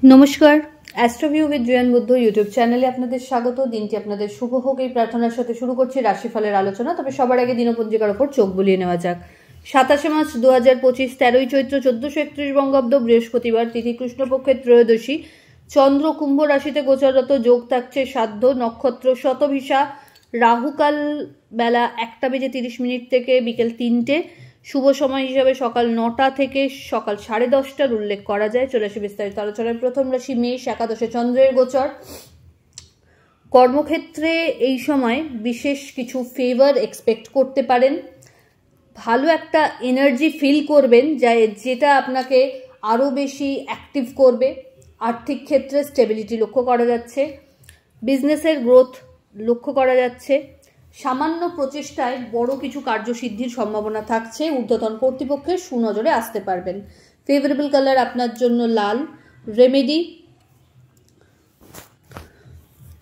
নমস্কার, অ্যাস্ট্রোভিউ with join Buddha YouTube চ্যানেলে আপনাদের স্বাগত। দিনটি আপনাদের শুভ হোক এই প্রার্থনার সাথে শুরু করছি রাশিফলের আলোচনা। তবে সবার আগে দিনপঞ্জিকার ওপর চোখ বুলিয়ে নেওয়া যাক। 27 মার্চ 2025, 13ই চৈত্র 1431 বঙ্গাব্দ, বৃহস্পতিবার, তিথি কৃষ্ণপক্ষের ত্রয়োদশী, চন্দ্র কুম্ভ রাশিতে গোচররত, যোগ থাকছে সাধ্য, নক্ষত্র শতভিসা, রাহুকাল বেলা 1:30 থেকে বিকেল 3টে, শুভ সময় হিসাবে সকাল 9টা থেকে সকাল 10:30টার উল্লেখ করা যায়। চলে আসে বিস্তারিত আলোচনায়। প্রথম রাশি মেষ, একাদশে চন্দ্রের গোচর। কর্মক্ষেত্রে এই সময় বিশেষ কিছু ফেভার এক্সপেক্ট করতে পারেন। ভালো একটা এনার্জি ফিল করবেন যেটা আপনাকে আরও বেশি অ্যাক্টিভ করবে। আর্থিক ক্ষেত্রে স্টেবিলিটি লক্ষ্য করা যাচ্ছে, বিজনেসের গ্রোথ লক্ষ্য করা যাচ্ছে। সামান্য প্রচেষ্টায় বড় কিছু কার্যসিদ্ধির সম্ভাবনা থাকছে। ঊর্ধ্বতন কর্তৃপক্ষের সুনজরে আসতে পারবেন। ফেভারেবল কালার আপনার জন্য লাল। রেমেডি,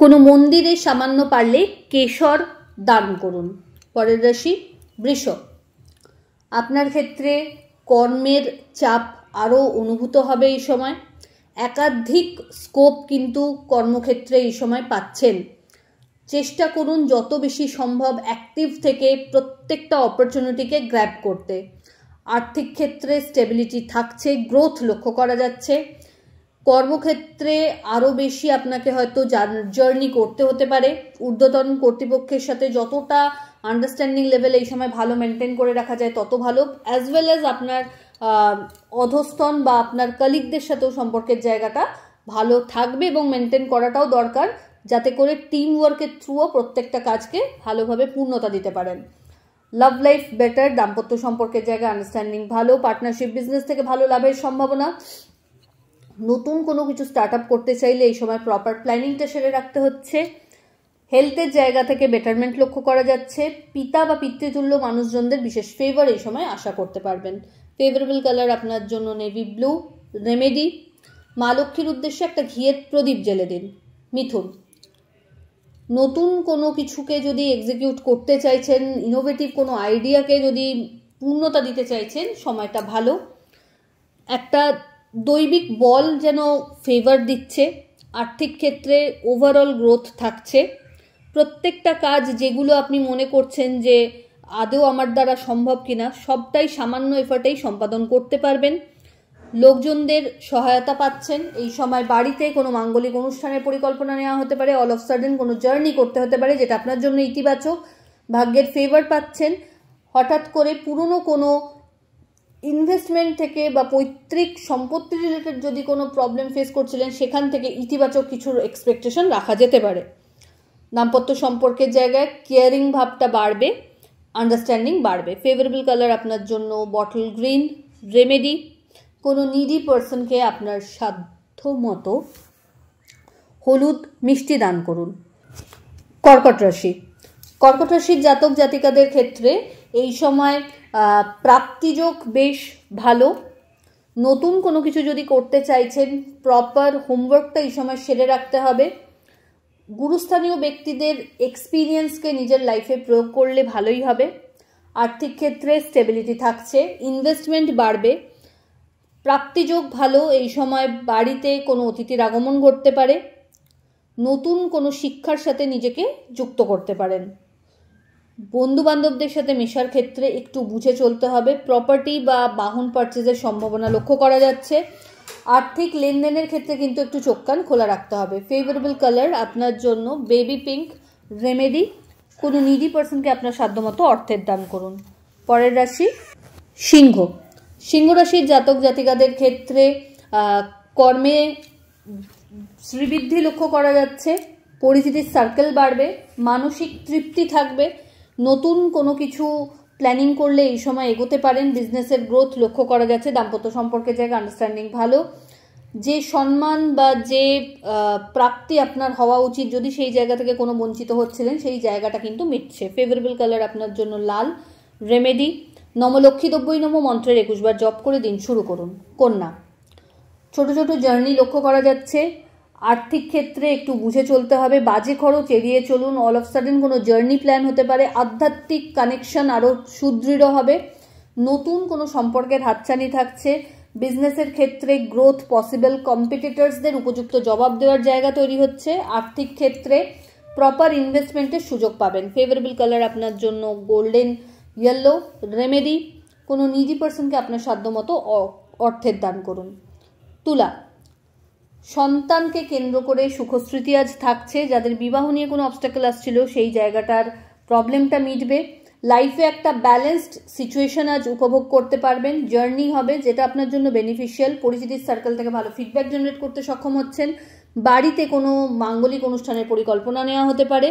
কোনো মন্দিরে সামান্য পারলে কেশর দান করুন। পরের রাশি বৃষ। আপনার ক্ষেত্রে কর্মের চাপ আরও অনুভূত হবে এই সময়। একাধিক স্কোপ কিন্তু কর্মক্ষেত্রে এই সময় পাচ্ছেন। চেষ্টা করুন যত বেশি সম্ভব অ্যাক্টিভ থেকে প্রত্যেকটা অপরচুনিটিকে গ্র্যাব করতে। আর্থিক ক্ষেত্রে স্টেবিলিটি থাকছে, গ্রোথ লক্ষ্য করা যাচ্ছে। কর্মক্ষেত্রে আরও বেশি আপনাকে হয়তো জার্নি করতে হতে পারে। ঊর্ধ্বতন কর্তৃপক্ষের সাথে যতটা আন্ডারস্ট্যান্ডিং লেভেল এই সময় ভালো মেনটেন করে রাখা যায় তত ভালো। অ্যাজ ওয়েল অ্যাজ আপনার অধস্তন বা আপনার কলিগদের সাথেও সম্পর্কের জায়গাটা ভালো থাকবে এবং মেনটেন করাটাও দরকার, যাতে করে টিম ওয়ার্কের থ্রুও প্রত্যেকটা কাজকে ভালোভাবে পূর্ণতা দিতে পারেন। লাভ লাইফ বেটার, দাম্পত্য সম্পর্কের জায়গায় আন্ডারস্ট্যান্ডিং ভালো। পার্টনারশিপ বিজনেস থেকে ভালো লাভের সম্ভাবনা। নতুন কোনো কিছু স্টার্ট আপ করতে চাইলে এই সময় প্রপার প্ল্যানিংটা সেরে রাখতে হচ্ছে। হেলথের জায়গা থেকে বেটারমেন্ট লক্ষ্য করা যাচ্ছে। পিতা বা পিতৃতুল্য মানুষজনদের বিশেষ ফেভার এই সময় আশা করতে পারবেন। ফেভারেবল কালার আপনার জন্য নেভি ব্লু। রেমেডি, মা লক্ষ্মীর উদ্দেশ্যে একটা ঘিয়ের প্রদীপ জ্বেলে দিন। মিথুন, নতুন কোনো কিছুকে যদি এক্সিকিউট করতে চাইছেন, ইনোভেটিভ কোনো আইডিয়াকে যদি পূর্ণতা দিতে চাইছেন, সময়টা ভালো। একটা দৈবিক বল যেন ফেভার দিচ্ছে। আর্থিক ক্ষেত্রে ওভারঅল গ্রোথ থাকছে। প্রত্যেকটা কাজ যেগুলো আপনি মনে করছেন যে আদৌ আমার দ্বারা সম্ভব কিনা, সবটাই সামান্য এফার্টেই সম্পাদন করতে পারবেন। লোকজনদের সহায়তা পাচ্ছেন এই সময়। বাড়িতে কোনো মাঙ্গলিক অনুষ্ঠানের পরিকল্পনা নেওয়া হতে পারে। অল অফ সাডেন কোনো জার্নি করতে হতে পারে যেটা আপনার জন্য ইতিবাচক। ভাগ্যের ফেভার পাচ্ছেন। হঠাৎ করে পুরনো কোনো ইনভেস্টমেন্ট থেকে বা পৈতৃক সম্পত্তি রিলেটেড যদি কোনো প্রবলেম ফেস করছিলেন, সেখান থেকে ইতিবাচক কিছুর এক্সপেকটেশন রাখা যেতে পারে। দাম্পত্য সম্পর্কের জায়গায় কেয়ারিং ভাবটা বাড়বে, আন্ডারস্ট্যান্ডিং বাড়বে। ফেভারেবল কালার আপনার জন্য বটল গ্রিন। রেমেডি, কোনো নিডি পার্সনকে আপনার সাধ্য মতো হলুদ মিষ্টি দান করুন। কর্কট রাশি। কর্কট রাশির জাতক জাতিকাদের ক্ষেত্রে এই সময় প্রাপ্তিযোগ বেশ ভালো। নতুন কোনো কিছু যদি করতে চাইছেন, প্রপার হোমওয়ার্কটা এই সময় সেরে রাখতে হবে। গুরুস্থানীয় ব্যক্তিদের এক্সপিরিয়েন্সকে নিজের লাইফে প্রয়োগ করলে ভালোই হবে। আর্থিক ক্ষেত্রে স্টেবিলিটি থাকছে, ইনভেস্টমেন্ট বাড়বে। প্রাপ্তিযোগ ভালো। এই সময় বাড়িতে কোনো অতিথির আগমন ঘটতে পারে। নতুন কোনো শিক্ষার সাথে নিজেকে যুক্ত করতে পারেন। বন্ধু বান্ধবদের সাথে মেশার ক্ষেত্রে একটু বুঝে চলতে হবে। প্রপার্টি বা বাহন পারচেজের সম্ভাবনা লক্ষ্য করা যাচ্ছে। আর্থিক লেনদেনের ক্ষেত্রে কিন্তু একটু চোখ কান খোলা রাখতে হবে। ফেভারেবল কালার আপনার জন্য বেবি পিঙ্ক। রেমেডি, কোনো নিডি পার্সনকে আপনার সাধ্যমতো অর্থের দান করুন। পরের রাশি সিংহ। সিংহ রাশির জাতক জাতিকাদের ক্ষেত্রে কর্মে শ্রীবৃদ্ধি লক্ষ্য করা যাচ্ছে। পরিচিতির সার্কেল বাড়বে। মানসিক তৃপ্তি থাকবে। নতুন কোনো কিছু প্ল্যানিং করলে এই সময় এগোতে পারেন। বিজনেসের গ্রোথ লক্ষ্য করা যাচ্ছে। দাম্পত্য সম্পর্কের জায়গায় আন্ডারস্ট্যান্ডিং ভালো। যে সম্মান বা যে প্রাপ্তি আপনার হওয়া উচিত, যদি সেই জায়গা থেকে কোনো বঞ্চিত হচ্ছিলেন, সেই জায়গাটা কিন্তু মিটছে। ফেভারেবল কালার আপনার জন্য লাল। রেমেডি, নমলক্ষ্মী দ্রব্যই নম মন্ত্রের 21 বার জপ করে দিন শুরু করুন। কন্যা, ছোট ছোট জার্নি লক্ষ্য করা যাচ্ছে। আর্থিক ক্ষেত্রে একটু বুঝে চলতে হবে। বাজে খরচ এড়িয়ে চলুন। অল অফ সাডেন কোনো জার্নি প্ল্যান হতে পারে। আধ্যাত্মিক কানেকশন আরও সুদৃঢ় হবে। নতুন কোনো সম্পর্কের হাতছানি থাকছে। বিজনেসের ক্ষেত্রে গ্রোথ পসিবল, কম্পিটিটরসদের উপযুক্ত জবাব দেওয়ার জায়গা তৈরি হচ্ছে। আর্থিক ক্ষেত্রে প্রপার ইনভেস্টমেন্টের সুযোগ পাবেন। ফেভারেবল কালার আপনার জন্য গোল্ডেন ইয়েলো। রেমেডি, কোনো নিডি পার্সনকে আপনার সাধ্যমতো অর্থের দান করুন। তুলা, সন্তানকে কেন্দ্র করে সুখস্মৃতি আজ থাকছে। যাদের বিবাহ নিয়ে কোনো অবস্টাকেল আসছিল সেই জায়গাটার প্রবলেমটা মিটবে। লাইফে একটা ব্যালেন্সড সিচুয়েশন আজ উপভোগ করতে পারবেন। জার্নি হবে যেটা আপনার জন্য বেনিফিশিয়াল। পরিচিতির সার্কেল থেকে ভালো ফিডব্যাক জেনারেট করতে সক্ষম হচ্ছেন। বাড়িতে কোনো মাঙ্গলিক অনুষ্ঠানের পরিকল্পনা নেওয়া হতে পারে।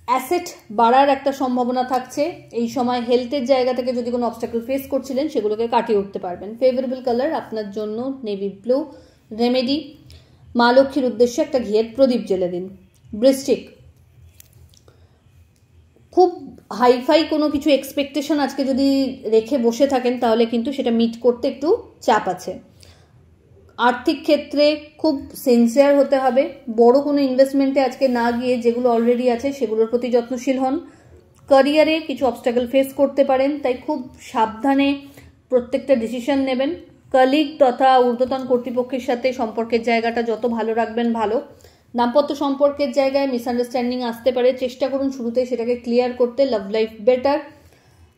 অ্যাসেট বাড়ার একটা সম্ভাবনা থাকছে। এই সময় হেলথের জায়গা থেকে যদি কোনো অবস্টাকেল ফেস করছিলেন সেগুলোকে কাটিয়ে উঠতে পারবেন। ফেভারেবল কালার আপনার জন্য নেভি ব্লু। রেমেডি, মা লক্ষ্মীর উদ্দেশ্যে একটা ঘিয়ের প্রদীপ জ্বেলে দিন। বৃশ্চিক, খুব হাইফাই কোনো কিছু এক্সপেকটেশন আজকে যদি রেখে বসে থাকেন তাহলে কিন্তু সেটা মিট করতে একটু চাপ আছে। আর্থিক ক্ষেত্রে খুব সিনসিয়ার হতে হবে। বড় কোনো ইনভেস্টমেন্টে আজকে না গিয়ে যেগুলো অলরেডি আছে সেগুলোর প্রতি যত্নশীল হন। ক্যারিয়ারে কিছু অবস্টাকেল ফেস করতে পারেন, তাই খুব সাবধানে প্রত্যেকটা ডিসিশন নেবেন। কলিগ তথা ঊর্ধ্বতন কর্তৃপক্ষের সাথে সম্পর্কের জায়গাটা যত ভালো রাখবেন ভালো। দাম্পত্য সম্পর্কের জায়গায় মিসআন্ডারস্ট্যান্ডিং আসতে পারে, চেষ্টা করুন শুরুতে সেটাকে ক্লিয়ার করতে। Love life better.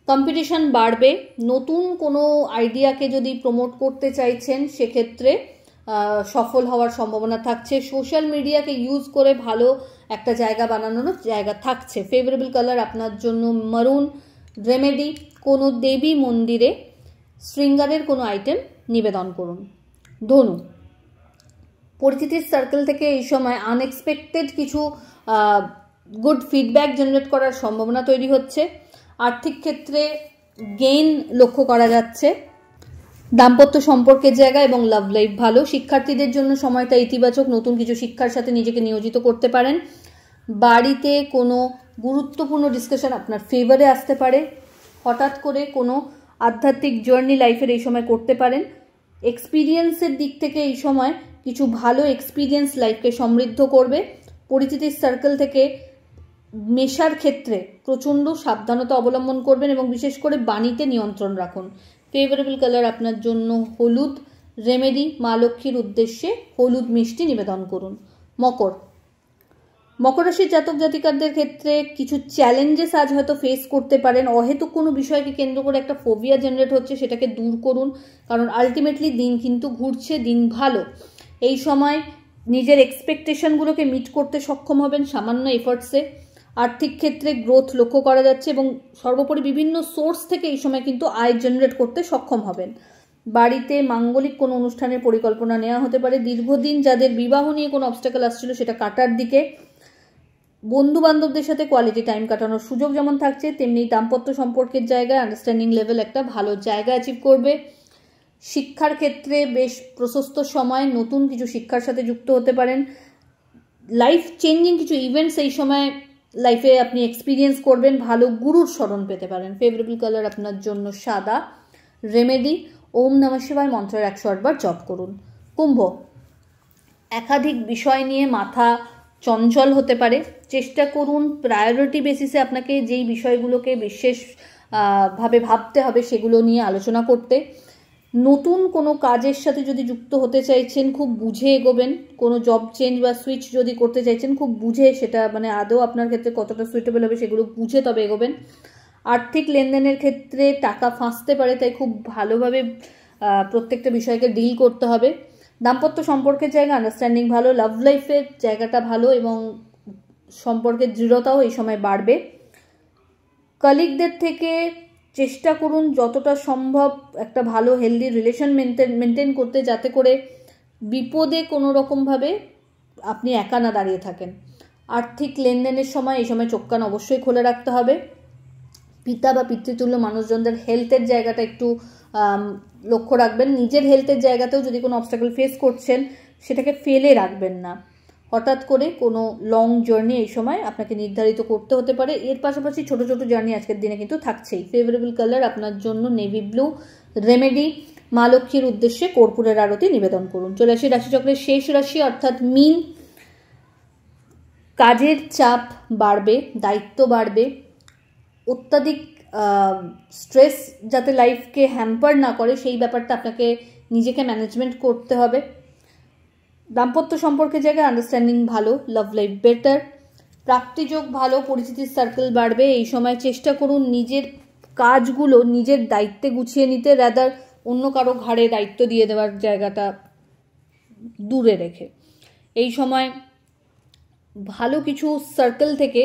কম্পিটিশন বাড়বে। নতুন কোনো আইডিয়াকে যদি প্রমোট করতে চাইছেন সেক্ষেত্রে সফল হওয়ার সম্ভাবনা থাকছে। সোশ্যাল মিডিয়াকে ইউজ করে ভালো একটা জায়গা বানানোর জায়গা থাকছে। ফেভারেবল কালার আপনার জন্য মারুন। রেমেডি, কোনো দেবী মন্দিরে শৃঙ্গারের কোনো আইটেম নিবেদন করুন। ধনু, পরিচিতির সার্কেল থেকে এই সময় আনএক্সপেক্টেড কিছু গুড ফিডব্যাক জেনারেট করার সম্ভাবনা তৈরি হচ্ছে। আর্থিক ক্ষেত্রে গেইন লক্ষ্য করা যাচ্ছে। দাম্পত্য সম্পর্কের জায়গা এবং লাভ লাইফ ভালো। শিক্ষার্থীদের জন্য সময়টা ইতিবাচক, নতুন কিছু শিক্ষার সাথে নিজেকে নিয়োজিত করতে পারেন। বাড়িতে কোনো গুরুত্বপূর্ণ ডিসকাশন আপনার ফেভারে আসতে পারে। হঠাৎ করে কোনো আধ্যাত্মিক জার্নি লাইফের এই সময় করতে পারেন। এক্সপিরিয়েন্সের দিক থেকে এই সময় কিছু ভালো এক্সপিরিয়েন্স লাইফকে সমৃদ্ধ করবে। পরিচিতির সার্কেল থেকে মেশার ক্ষেত্রে প্রচণ্ড সাবধানতা অবলম্বন করবেন এবং বিশেষ করে বাণীতে নিয়ন্ত্রণ রাখুন। ফেভারেবল কালার আপনার জন্য হলুদ। রেমেডি, মা লক্ষ্মীর উদ্দেশ্যে হলুদ মিষ্টি নিবেদন করুন। মকর, মকর রাশির জাতক জাতিকাদের ক্ষেত্রে কিছু চ্যালেঞ্জেস আজ হয়তো ফেস করতে পারেন। অহেতুক কোনো বিষয়কে কেন্দ্র করে একটা ফোবিয়া জেনারেট হচ্ছে, সেটাকে দূর করুন, কারণ আলটিমেটলি দিন কিন্তু ঘুরছে, দিন ভালো। এই সময় নিজের এক্সপেকটেশনগুলোকে মিট করতে সক্ষম হবেন সামান্য এফার্টসে। আর্থিক ক্ষেত্রে গ্রোথ লক্ষ্য করা যাচ্ছে এবং সর্বোপরি বিভিন্ন সোর্স থেকে এই সময় কিন্তু আয় জেনারেট করতে সক্ষম হবেন। বাড়িতে মাঙ্গলিক কোনো অনুষ্ঠানের পরিকল্পনা নেওয়া হতে পারে। দীর্ঘদিন যাদের বিবাহ নিয়ে কোনো অবস্টাকেল আসছিল সেটা কাটার দিকে। বন্ধু বান্ধবদের সাথে কোয়ালিটি টাইম কাটানোর সুযোগ যেমন থাকছে, তেমনি দাম্পত্য সম্পর্কের জায়গায় আন্ডারস্ট্যান্ডিং লেভেল একটা ভালো জায়গা অ্যাচিভ করবে। শিক্ষার ক্ষেত্রে বেশ প্রশস্ত সময়, নতুন কিছু শিক্ষার সাথে যুক্ত হতে পারেন। লাইফ চেঞ্জিং কিছু ইভেন্টস এই সময় লাইফে আপনি এক্সপিরিয়েন্স করবেন। ভালো গুরুর স্মরণ পেতে পারেন। ফেভারেবল কালার আপনার জন্য সাদা। রেমেডি, ওম নমঃ শিবায় মন্ত্রের 108 বার জপ করুন। কুম্ভ, একাধিক বিষয় নিয়ে মাথা চঞ্চল হতে পারে। চেষ্টা করুন প্রায়োরিটি বেসিসে আপনাকে যেই বিষয়গুলোকে বিশেষ ভাবে ভাবতে হবে সেগুলো নিয়ে আলোচনা করতে। নতুন কোনো কাজের সাথে যদি যুক্ত হতে চাইছেন খুব বুঝে এগোবেন। কোনো জব চেঞ্জ বা সুইচ যদি করতে চাইছেন খুব বুঝে, সেটা মানে আদৌ আপনার ক্ষেত্রে কতটা সুইটেবল হবে সেগুলো বুঝে তবে এগোবেন। আর্থিক লেনদেনের ক্ষেত্রে টাকা ফাঁসতে পারে, তাই খুব ভালোভাবে প্রত্যেকটা বিষয়কে ডিল করতে হবে। দাম্পত্য সম্পর্কের জায়গা আন্ডারস্ট্যান্ডিং ভালো। লাভ লাইফের জায়গাটা ভালো এবং সম্পর্কের দৃঢ়তাও এই সময় বাড়বে। কলিগদের থেকে চেষ্টা করুন যতটা সম্ভব একটা ভালো হেলদি রিলেশন মেনটেন করতে, যাতে করে বিপদে কোনো রকমভাবে আপনি একা না দাঁড়িয়ে থাকেন। আর্থিক লেনদেনের সময় এই সময় চোখ কান অবশ্যই খুলে রাখতে হবে। পিতা বা পিতৃতুল্য মানুষজনদের হেলথের জায়গাটা একটু লক্ষ্য রাখবেন। নিজের হেলথের জায়গাতেও যদি কোনো অবস্টাকেল ফেস করছেন সেটাকে ফেলে রাখবেন না। হঠাৎ করে কোনো লং জার্নি এই সময় আপনাকে নির্ধারিত করতে হতে পারে। এর পাশাপাশি ছোট ছোট জার্নি আজকের দিনে কিন্তু থাকছেই। ফেভারেবল কালার আপনার জন্য নেভি ব্লু। রেমেডি, মা লক্ষ্মীর উদ্দেশ্যে কর্পূরের আরতি নিবেদন করুন। চলে আসি রাশিচক্রের শেষ রাশি অর্থাৎ মীন। কাজের চাপ বাড়বে, দায়িত্ব বাড়বে, অত্যাধিক স্ট্রেস যাতে লাইফকে হ্যাম্পার না করে সেই ব্যাপারটা আপনাকে নিজেকে ম্যানেজমেন্ট করতে হবে। দাম্পত্য সম্পর্কের জায়গায় আন্ডারস্ট্যান্ডিং ভালো, লাভ লাইফ বেটার, প্রাপ্তিযোগ ভালো, পরিচিতির সার্কেল বাড়বে। এই সময় চেষ্টা করুন নিজের কাজগুলো নিজের দায়িত্বে গুছিয়ে নিতে, রাদার অন্য কারো ঘাড়ে দায়িত্ব দিয়ে দেওয়ার জায়গাটা দূরে রেখে। এই সময় ভালো কিছু সার্কেল থেকে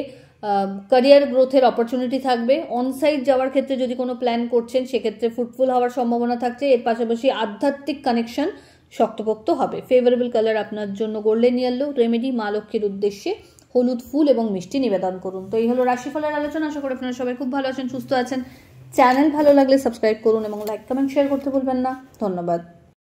ক্যারিয়ার গ্রোথের অপরচুনিটি থাকবে। অনসাইট যাওয়ার ক্ষেত্রে যদি কোনো প্ল্যান করছেন সেক্ষেত্রে ফ্রুটফুল হওয়ার সম্ভাবনা থাকছে। এর পাশাপাশি আধ্যাত্মিক কানেকশন শক্তপোক্ত হবে। ফেভারেবল কালার আপনার জন্য গোল্ডেন ইয়েলো। রেমেডি মা লক্ষ্মীর উদ্দেশ্যে হলুদ ফুল এবং মিষ্টি নিবেদন করুন। তো এই হলো রাশিফলের আলোচনা। আশা করি আপনারা সবাই খুব ভালো আছেন, সুস্থ আছেন। চ্যানেল ভালো লাগলে সাবস্ক্রাইব করুন এবং লাইক কমেন্ট শেয়ার করতে ভুলবেন না। ধন্যবাদ।